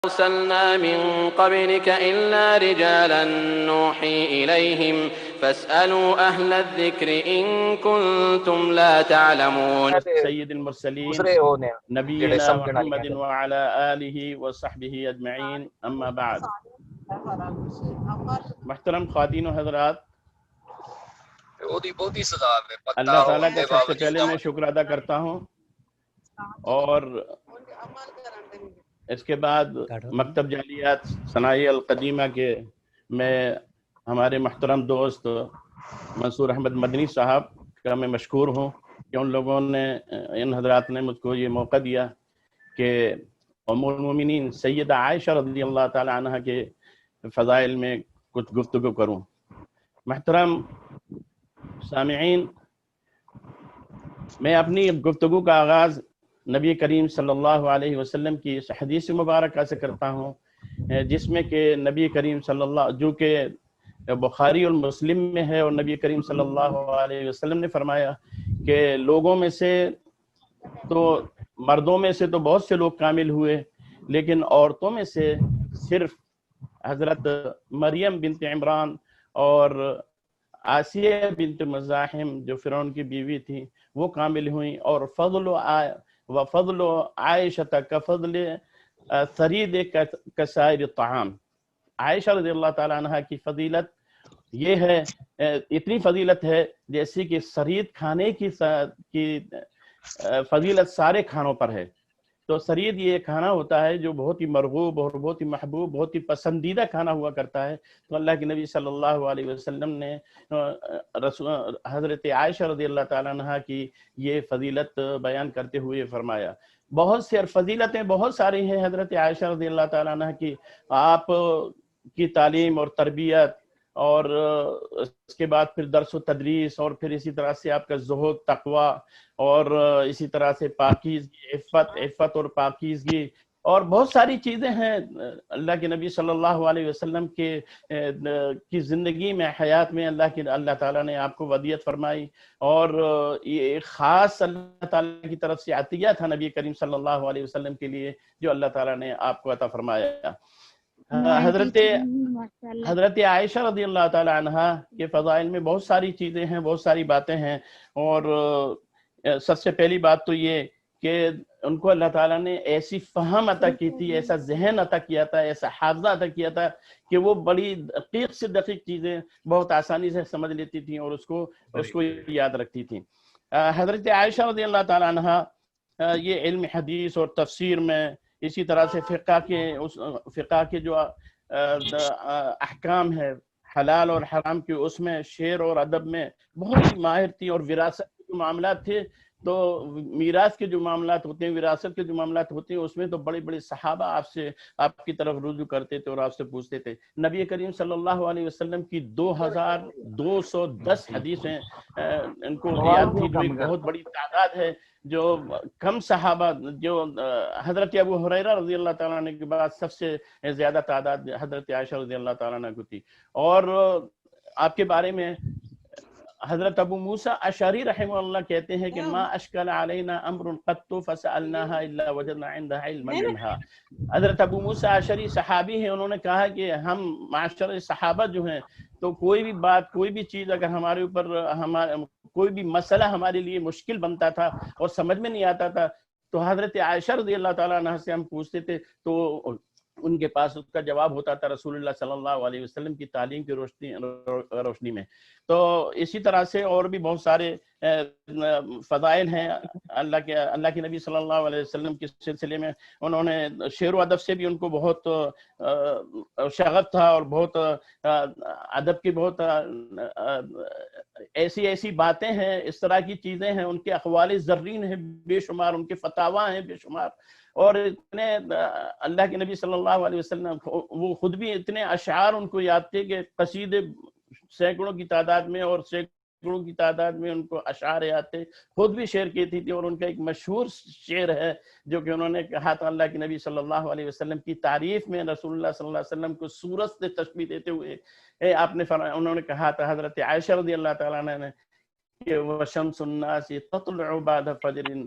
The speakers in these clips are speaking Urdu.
أرسلنا من قبلك إلا رجالا نوحي إليهم فاسألوا أهل الذكر إن كنتم لا تعلمون. سید المرسلین دوسرے ہونے نبینا محمد وعلى آلہ وصحبہ اجمعین، اما بعد۔ محترم خواتین و حضرات، اللہ تعالیٰ کا سب سے پہلے میں شکر ادا کرتا ہوں، اور اس کے بعد مکتب جالیات ثنائی القدیمہ کے میں ہمارے محترم دوست منصور احمد مدنی صاحب کا میں مشکور ہوں کہ ان لوگوں نے، ان حضرات نے مجھ کو یہ موقع دیا کہ ام المومنین سیدہ عائشہ رضی اللہ تعالی عنہ کے فضائل میں کچھ گفتگو کروں۔ محترم سامعین، میں اپنی گفتگو کا آغاز نبی کریم صلی اللہ علیہ وسلم کی اس حدیث مبارکہ سے کرتا ہوں، جس میں کہ نبی کریم صلی اللہ، جو کہ بخاری اور مسلم میں ہے، اور نبی کریم صلی اللہ علیہ وسلم نے فرمایا کہ لوگوں میں سے تو، مردوں میں سے تو بہت سے لوگ کامل ہوئے، لیکن عورتوں میں سے صرف حضرت مریم بنت عمران اور آسیہ بنت مزاحم جو فرعون کی بیوی تھی وہ کامل ہوئیں، اور فضل عائشہ کفضل ثرید کسائر الطعام، عائشہ رضی اللہ تعالی عنہ کی فضیلت یہ ہے، اتنی فضیلت ہے جیسی کہ سرید کھانے کی فضیلت سارے کھانوں پر ہے۔ تو سرید یہ کھانا ہوتا ہے جو بہت ہی مرغوب اور بہت ہی محبوب، بہت ہی پسندیدہ کھانا ہوا کرتا ہے۔ تو اللہ کے نبی صلی اللہ علیہ وسلم نے حضرت عائشہ رضی اللہ تعالیٰ عنہ کی یہ فضیلت بیان کرتے ہوئے فرمایا، بہت سی فضیلتیں بہت ساری ہیں حضرت عائشہ رضی اللہ تعالیٰ عنہ کی، آپ کی تعلیم اور تربیت، اور اس کے بعد پھر درس و تدریس، اور پھر اسی طرح سے آپ کا زہد، تقوی، اور اسی طرح سے پاکیزگی، عفت اور پاکیزگی، اور بہت ساری چیزیں ہیں اللہ کے نبی صلی اللہ علیہ وسلم کی زندگی میں، حیات میں اللہ تعالیٰ نے آپ کو ودیعت فرمائی، اور یہ خاص اللہ تعالیٰ کی طرف سے عطیہ تھا نبی کریم صلی اللہ علیہ وسلم کے لیے، جو اللہ تعالیٰ نے آپ کو عطا فرمایا۔ حضرت عائشہ رضی اللہ تعالی عنہ کے فضائل میں بہت ساری چیزیں ہیں، بہت ساری باتیں ہیں، اور سب سے پہلی بات تو یہ کہ ان کو اللہ تعالیٰ نے ایسی فہم عطا کی تھی، ایسا ذہن عطا کیا تھا، ایسا حافظہ عطا کیا تھا کہ وہ بڑی دقیق سے دقیق چیزیں بہت آسانی سے سمجھ لیتی تھیں اور اس کو یاد رکھتی تھیں۔ حضرت عائشہ رضی اللہ تعالی عنہ یہ علم حدیث اور تفسیر میں، اسی طرح سے فقہ کے جو احکام ہے حلال اور حرام کے، اس میں شعر اور ادب میں بہت ہی ماہر تھی، اور وراثت کے جو معاملات تھے، تو میراث کے جو معاملات ہوتے ہیں، وراثت کے جو معاملات ہوتے ہیں، اس میں تو بڑے بڑے صحابہ آپ کی طرف رجوع کرتے تھے اور آپ سے پوچھتے تھے۔ نبی کریم صلی اللہ علیہ وسلم کی 2210 حدیثیں ان کو یاد تھی، جو ایک بہت بڑی تعداد ہے، جو کم صحابہ، جو حضرت ابو ہریرہ رضی اللہ تعالیٰ عنہ کے بعد سب سے زیادہ تعداد حضرت عائشہ رضی اللہ تعالیٰ عنہ کو تھی۔ اور آپ کے بارے میں حضرت ابو موسیٰ اشعری رحمہ اللہ کہتے ہیں کہ ما اشکل علینا امر قط فسألناها الا وجدنا عندها علما منها۔ حضرت ابو موسیٰ اشعری صحابی ہیں، انہوں نے کہا کہ ہم معاشر صحابہ جو ہیں، تو کوئی بھی بات، کوئی بھی چیز اگر ہمارے اوپر، کوئی بھی مسئلہ ہمارے لیے مشکل بنتا تھا اور سمجھ میں نہیں آتا تھا، تو حضرت عائشہ رضی اللہ تعالیٰ عنہ سے ہم پوچھتے تھے، تو ان کے پاس اس کا جواب ہوتا تھا رسول اللہ صلی اللہ علیہ وسلم کی تعلیم کی روشنی میں۔ تو اسی طرح سے اور بھی بہت سارے فضائل ہیں اللہ کے نبی صلی اللہ علیہ وسلم کے سلسلے میں۔ انہوں نے شعر و ادب سے بھی ان کو بہت شغف تھا، اور بہت ادب کی بہت ایسی باتیں ہیں، اس طرح کی چیزیں ہیں، ان کے اقوال زرین ہیں بے شمار، ان کے فتاویٰ ہیں بے شمار، اور اتنے اللہ کے نبی صلی اللہ علیہ وسلم وہ خود بھی اتنے اشعار ان کو یاد تھے کہ قصیدے سینکڑوں کی تعداد میں، اور سینکڑوں کی تعداد میں ان کو اشعار یاد تھے، خود بھی شعر کہتی تھی۔ اور ان کا ایک مشہور شعر ہے جو کہ انہوں نے کہا تھا اللہ کے نبی صلی اللہ علیہ وسلم کی تعریف میں، رسول اللہ صلی اللہ علیہ وسلم کو سورج سے تشبیہ دیتے ہوئے انہوں نے کہا تھا حضرت عائشہ رضی اللہ تعالیٰ عنہ نے کہ وَشَمْسُ النَّاسِ تَطْلُعُ بَعْدَ فَجْرٍ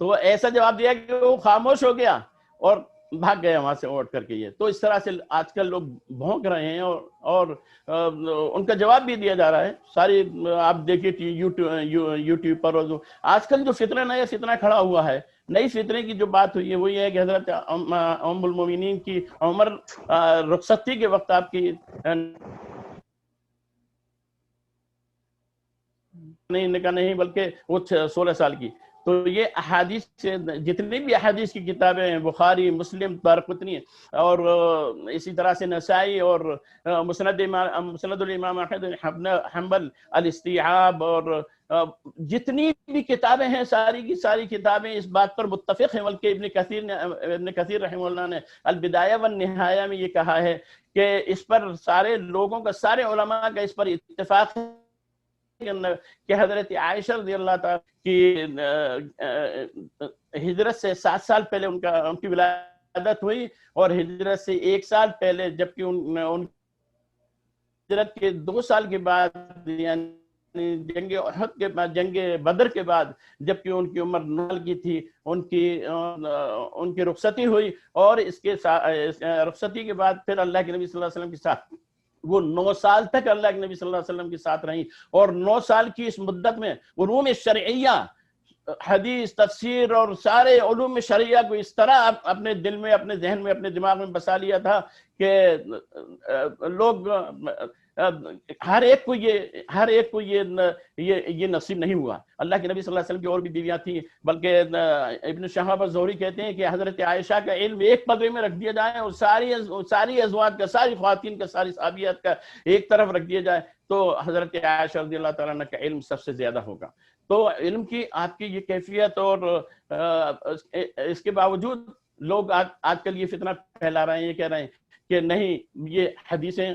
تو ایسا جواب دیا کہ وہ خاموش ہو گیا اور بھاگ گیا وہاں سے اٹھ کر کے. یہ تو اس طرح سے آج کل لوگ بھونک رہے ہیں اور ان کا جواب بھی دیا جا رہا ہے. ساری آپ دیکھیے یوٹیوب پر آج کل جو فتنہ نیا فتنہ کھڑا ہوا ہے, نئی فتنے کی جو بات ہوئی ہے وہ یہ ہے کہ حضرت ام المومنین کی عمر رخصتی کے وقت آپ کی نہیں بلکہ وہ 16 سال کی. تو یہ احادیث سے جتنی بھی احادیث کی کتابیں ہیں, بخاری, مسلم, دارقطنی اور اسی طرح سے نسائی اور مسند الامام احمد بن حنبل, الاستیعاب, اور جتنی بھی کتابیں ہیں ساری کی ساری کتابیں اس بات پر متفق ہیں. بلکہ ابن کثیر رحمہ اللہ نے البدایہ والنہایہ میں یہ کہا ہے کہ اس پر سارے لوگوں کا, سارے علماء کا اس پر اتفاق ہے کہ حضرت عائشہ رضی اللہ تعالیٰ کی ہجرت سے 7 سال پہلے ان کی ولادت ہوئی, اور ہجرت سے 1 سال پہلے, جبکہ ان ہجرت کے 2 سال کے بعد یعنی جنگ احد کے بعد, جنگ بدر کے بعد, جبکہ ان کی عمر 9 سال کی تھی, ان کی رخصتی ہوئی. اور اس کے رخصتی کے بعد پھر اللہ کے نبی صلی اللہ علیہ وسلم کے ساتھ وہ 9 سال تک اللہ کے نبی صلی اللہ علیہ وسلم کے ساتھ رہیں. اور 9 سال کی اس مدت میں علوم شرعیہ, حدیث, تفسیر اور سارے علوم شرعیہ کو اس طرح اپنے دل میں, اپنے ذہن میں, اپنے دماغ میں بسا لیا تھا کہ لوگ ہر ایک کو یہ نصیب نہیں ہوا. اللہ کے نبی صلی اللہ علیہ وسلم کی اور بھی بیویاں تھیں, بلکہ ابن شہاب الزہری کہتے ہیں کہ حضرت عائشہ کا علم ایک پدرے میں رکھ دیا جائے اور ساری ازواج کا, ساری خواتین کا, ساری صحابیات کا ایک طرف رکھ دیا جائے تو حضرت عائشہ رضی اللہ تعالیٰ عنہ کا علم سب سے زیادہ ہوگا. تو علم کی آپ کی یہ کیفیت, اور اس کے باوجود لوگ آج کل یہ فتنہ پھیلا رہے ہیں, یہ کہہ رہے ہیں کہ نہیں یہ حدیثیں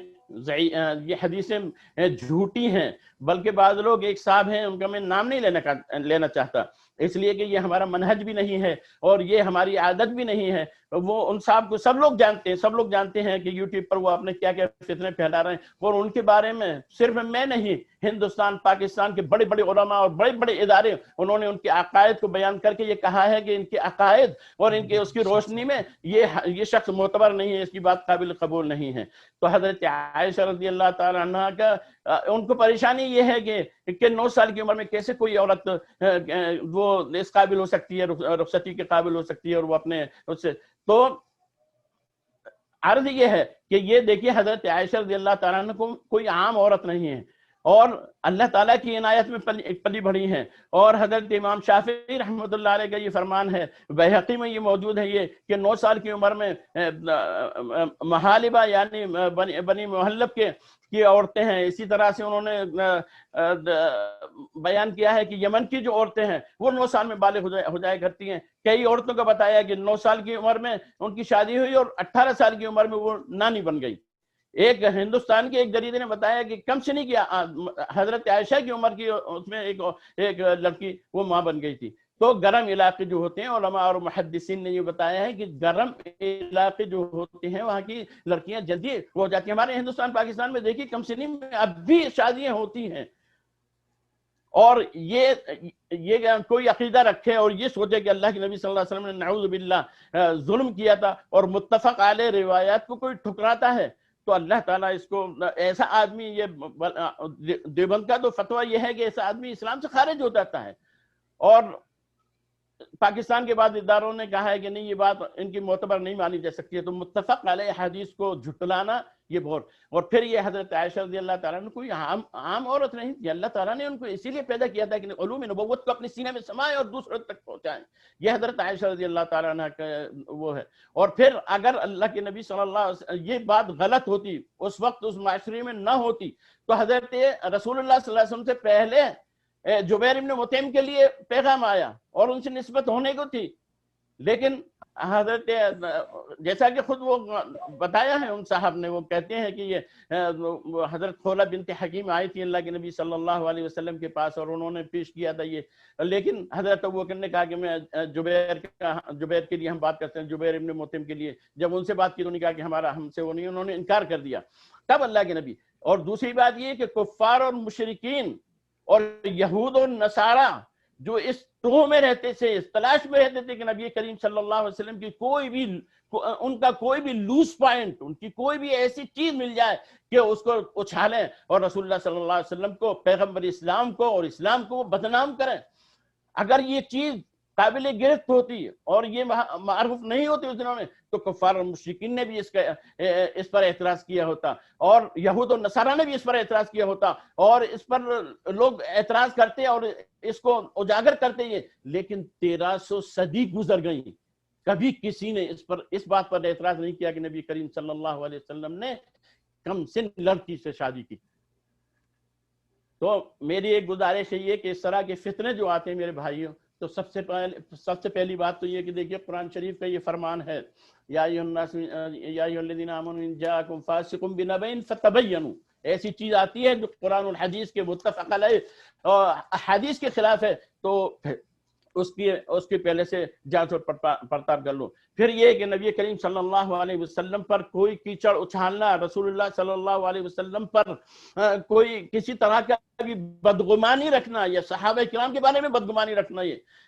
جھوٹی ہیں. بلکہ بعض لوگ, ایک صاحب ہیں ان کا میں نام نہیں لینا چاہتا, اس لیے کہ یہ ہمارا منہج بھی نہیں ہے اور یہ ہماری عادت بھی نہیں ہے. وہ ان صاحب کو سب لوگ جانتے ہیں کہ یوٹیوب پر وہ اپنے کیا کیا فتنے پھیلا رہے ہیں, اور ان کے بارے میں صرف میں نہیں, ہندوستان, پاکستان کے بڑے بڑے علماء اور بڑے بڑے ادارے, انہوں نے ان کے عقائد کو بیان کر کے یہ کہا ہے کہ ان کے عقائد اور ان کے اس کی روشنی میں یہ شخص معتبر نہیں ہے, اس کی بات قابل قبول نہیں ہے. تو حضرت عائشہ رضی اللہ تعالی عنہ کا ان کو پریشانی یہ ہے کہ 9 سال کی عمر میں کیسے کوئی عورت وہ اس قابل ہو سکتی ہے, رخصتی کے قابل ہو سکتی ہے, اور وہ اپنے اس سے. تو عرض یہ ہے کہ یہ دیکھیے حضرت عائشہ رضی اللہ تعالیٰ عنہ کو کوئی عام عورت نہیں ہے, اور اللہ تعالیٰ کی عنایت میں پلی بڑھی ہیں. اور حضرت امام شافعی رحمۃ اللہ علیہ کا یہ فرمان ہے, بحقی میں یہ موجود ہے یہ کہ 9 سال کی عمر میں محالبہ یعنی بنی محلب کی عورتیں ہیں. اسی طرح سے انہوں نے بیان کیا ہے کہ یمن کی جو عورتیں ہیں وہ 9 سال میں بالغ ہو جایا کرتی ہیں. کئی عورتوں کا بتایا کہ 9 سال کی عمر میں ان کی شادی ہوئی اور 18 سال کی عمر میں وہ نانی بن گئی. ایک ہندوستان کے ایک جریدے نے بتایا کہ کم سے نہیں کیا حضرت عائشہ کی عمر کی اس میں ایک لڑکی وہ ماں بن گئی تھی. تو گرم علاقے جو ہوتے ہیں, علماء اور محدثین نے یہ بتایا ہے کہ گرم علاقے جو ہوتے ہیں وہاں کی لڑکیاں جلدی ہو جاتی ہیں. ہمارے ہندوستان پاکستان میں دیکھیے کم سے نہیں اب بھی شادیاں ہوتی ہیں. اور یہ کوئی عقیدہ رکھے اور یہ سوچے کہ اللہ کے نبی صلی اللہ علیہ وسلم نے نعوذ باللہ ظلم کیا تھا اور متفق علیہ روایات کو کوئی ٹھکراتا ہے, تو اللہ تعالیٰ اس کو ایسا آدمی, یہ دیوبند کا تو فتویٰ یہ ہے کہ ایسا آدمی اسلام سے خارج ہو جاتا ہے. اور پاکستان کے بعد اداروں نے کہا ہے کہ نہیں یہ بات ان کی معتبر نہیں مانی جا سکتی ہے. تو متفق علیہ حدیث کو جھٹلانا یہ بہت. اور پھر یہ حضرت عائشہ رضی اللہ تعالیٰ نے کوئی عام عورت نہیں تھی. اللہ تعالیٰ نے ان کو اسی لیے پیدا کیا تھا کہ علوم نبوت کو اپنے سینے میں سمائے اور دوسروں تک پہنچائیں. یہ حضرت عائشہ رضی اللہ تعالیٰ عنہ کا وہ ہے. اور پھر اگر اللہ کے نبی صلی اللہ علیہ وسلم یہ بات غلط ہوتی, اس وقت اس معاشرے میں نہ ہوتی, تو حضرت رسول اللہ صلی اللہ علیہ وسلم سے پہلے جبیر ابن مطعم کے لیے پیغام آیا اور ان سے نسبت ہونے کو تھی. لیکن حضرت جیسا کہ خود وہ بتایا ہے ان صاحب نے, وہ کہتے ہیں کہ یہ حضرت خولہ بنت حکیم آئی تھی اللہ کے نبی صلی اللہ علیہ وسلم کے پاس اور انہوں نے پیش کیا تھا یہ. لیکن حضرت ابوبکر نے کہا کہ میں جبیر کے لیے ہم بات کرتے ہیں, جبیر ابن مطعم کے لیے. جب ان سے بات کی تو انہوں نے کہا کہ ہم سے وہ نہیں, انہوں نے انکار کر دیا. تب اللہ کے نبی. اور دوسری بات یہ کہ کفار اور مشرکین اور یہود اور نصارہ جو اس ٹوہ میں رہتے تھے، اس تلاش میں رہتے تھے کہ نبی کریم صلی اللہ علیہ وسلم کی ان کا کوئی بھی لوز پوائنٹ، ان کی کوئی بھی ایسی چیز مل جائے کہ اس کو اچھالیں اور رسول اللہ صلی اللہ علیہ وسلم کو، پیغمبر اسلام کو اور اسلام کو وہ بدنام کریں۔ اگر یہ چیز قابل گرفت ہوتی اور یہ معروف نہیں ہوتی اس دنوں میں، تو کفار اور مشرکین نے بھی اس پر اعتراض کیا ہوتا، اور یہود و نصارہ نے بھی اس پر اعتراض کیا ہوتا، اور اس پر لوگ اعتراض کرتے اور اس کو اجاگر کرتے یہ۔ لیکن 1300 صدی گزر گئی، کبھی کسی نے اس بات پر اعتراض نہیں کیا کہ نبی کریم صلی اللہ علیہ وسلم نے کم سن لڑکی سے شادی کی۔ تو میری ایک گزارش ہے یہ کہ اس طرح کے فتنے جو آتے ہیں میرے بھائیوں، تو سب سے پہلی بات تو یہ کہ دیکھیے قرآن شریف کا یہ فرمان ہے، یا ایھا الناس یا ایھا الذین آمنوا ان جاءکم فاسق بنبأ فتبینوا، ایسی چیز آتی ہے جو قرآن الحدیث کے متفق علیہ اور حدیث کے خلاف ہے تو اس کی پہلے سے جانچ اور پڑتال کر لو۔ پھر یہ کہ نبی کریم صلی اللہ علیہ وسلم پر کوئی کیچڑ اچھالنا، رسول اللہ صلی اللہ علیہ وسلم پر کوئی کسی طرح کا بھی بدگمانی رکھنا یا صحابہ کرام کے بارے میں بدگمانی رکھنا،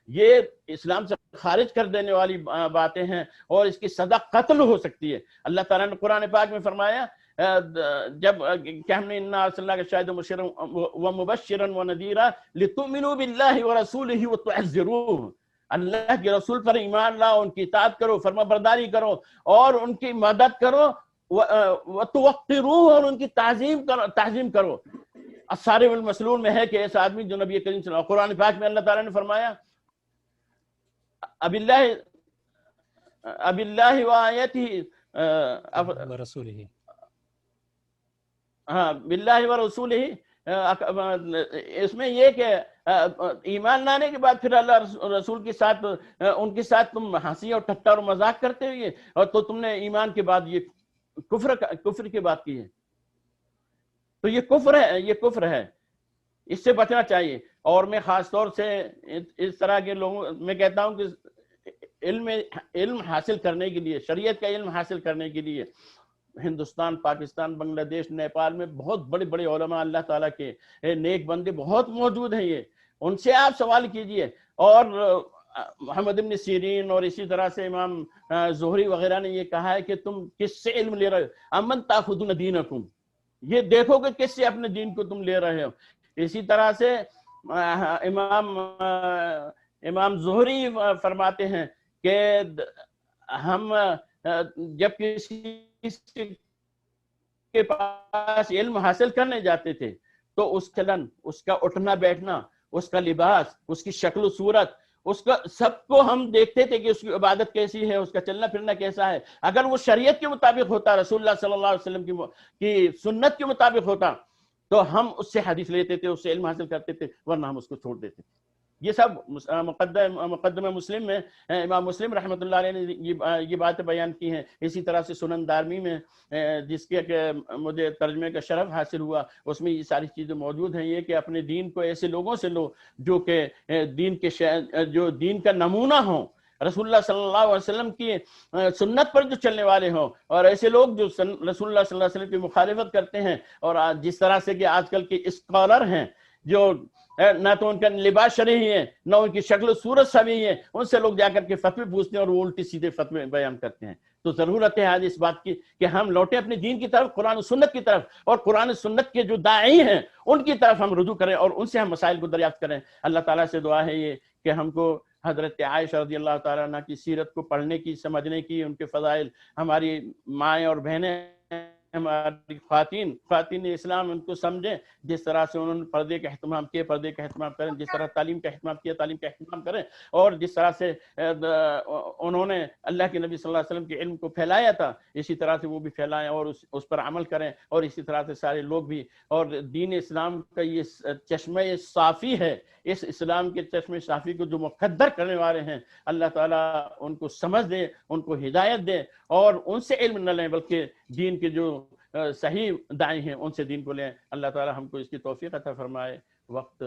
یہ اسلام سے خارج کر دینے والی باتیں ہیں اور اس کی سزا قتل ہو سکتی ہے۔ اللہ تعالیٰ نے قرآن پاک میں فرمایا جب کہ ہم نے انا ارسلناک شاہدا ومبشرا ونذیرا لتؤمنوا باللہ ورسولہ وتعزروہ، اللہ کے رسول پر ایمان لاؤ، ان کی اطاعت کرو، فرما برداری کرو اور ان کی مدد کرو، وتوقروہ اور ان کی تعظیم کرو۔ الصارم المسلول میں ہے کہ ایسا آدمی جو نبی کریم صلی اللہ علیہ وسلم، قرآن پاک میں اللہ تعالیٰ نے فرمایا اب اللہ وآیتہ ورسولہ، ہاں باللہ ورسولہ، اس میں یہ کہ ایمان لانے کے بعد پھر اللہ رسول کے ساتھ ان کے ساتھ تم ہنسی اور ٹھٹا اور مذاق کرتے ہوئے، اور تو تم نے ایمان کے بعد یہ کفر کی بات کی ہے، تو یہ کفر ہے، اس سے بچنا چاہیے۔ اور میں خاص طور سے اس طرح کے لوگوں میں کہتا ہوں کہ علم حاصل کرنے کے لیے، شریعت کا علم حاصل کرنے کے لیے ہندوستان، پاکستان، بنگلہ دیش، نیپال میں بہت بڑے بڑے علماء اللہ تعالیٰ کے نیک بندے بہت موجود ہیں، یہ ان سے آپ سوال کیجئے۔ اور محمد ابن سیرین اور اسی طرح سے امام زہری وغیرہ نے یہ کہا ہے کہ تم کس سے علم لے رہے ہو، امن تاخذون دینکم، یہ دیکھو کہ کس سے اپنے دین کو تم لے رہے ہو۔ اسی طرح سے امام زہری فرماتے ہیں کہ ہم جب کسی کے پاس علم حاصل کرنے جاتے تھے تو اس چلن، اس کا اٹھنا بیٹھنا، اس کا لباس، اس کی شکل و صورت، اس کا سب کو ہم دیکھتے تھے کہ اس کی عبادت کیسی ہے، اس کا چلنا پھرنا کیسا ہے۔ اگر وہ شریعت کے مطابق ہوتا، رسول اللہ صلی اللہ علیہ وسلم کی سنت کے مطابق ہوتا، تو ہم اس سے حدیث لیتے تھے، اس سے علم حاصل کرتے تھے، ورنہ ہم اس کو چھوڑ دیتے تھے۔ یہ سب مقدمہ مسلم میں امام مسلم رحمۃ اللہ علیہ نے یہ باتیں بیان کی ہیں۔ اسی طرح سے سنن دارمی میں جس کے کہ مجھے ترجمے کا شرف حاصل ہوا، اس میں یہ ساری چیزیں موجود ہیں، یہ کہ اپنے دین کو ایسے لوگوں سے لو جو کہ جو دین کا نمونہ ہوں، رسول اللہ صلی اللہ علیہ وسلم کی سنت پر جو چلنے والے ہوں، اور ایسے لوگ جو رسول اللہ صلی اللہ علیہ وسلم کی مخالفت کرتے ہیں، اور جس طرح سے کہ آج کل کے اسکالر ہیں جو نہ تو ان کا لباس شرعی ہے، نہ ان کی شکل و صورت صحیح ہے، ان سے لوگ جا کر کے فتوے پوچھتے ہیں اور وہ الٹی سیدھے فتوے بیان کرتے ہیں۔ تو ضرورت ہے آج اس بات کی کہ ہم لوٹیں اپنے دین کی طرف، قرآن و سنت کی طرف، اور قرآن و سنت کے جو داعی ہیں ان کی طرف ہم رجوع کریں اور ان سے ہم مسائل کو دریافت کریں۔ اللہ تعالیٰ سے دعا ہے یہ کہ ہم کو حضرت عائشہ رضی اللہ تعالیٰ عنہ کی سیرت کو پڑھنے کی، سمجھنے کی، ان کے فضائل، ہماری مائیں اور بہنیں، ہماری خواتین اسلام ان کو سمجھیں، جس طرح سے انہوں نے پردے کا اہتمام کیا، پردے کا اہتمام کریں، جس طرح تعلیم کا اہتمام کیا، تعلیم کا اہتمام کریں، اور جس طرح سے انہوں نے اللہ کے نبی صلی اللہ علیہ وسلم کے علم کو پھیلایا تھا، اسی طرح سے وہ بھی پھیلائیں اور اس پر عمل کریں، اور اسی طرح سے سارے لوگ بھی۔ اور دین اسلام کا یہ چشمہ صافی ہے، اس اسلام کے چشمہ صافی کو جو مقدر کرنے والے ہیں، اللہ تعالیٰ ان کو سمجھ دے، ان کو ہدایت دے، اور ان سے علم نہ لیں بلکہ دین کے جو صحیح داعی ہیں ان سے دین کو لیں۔ اللہ تعالیٰ ہم کو اس کی توفیق عطا فرمائے۔ وقت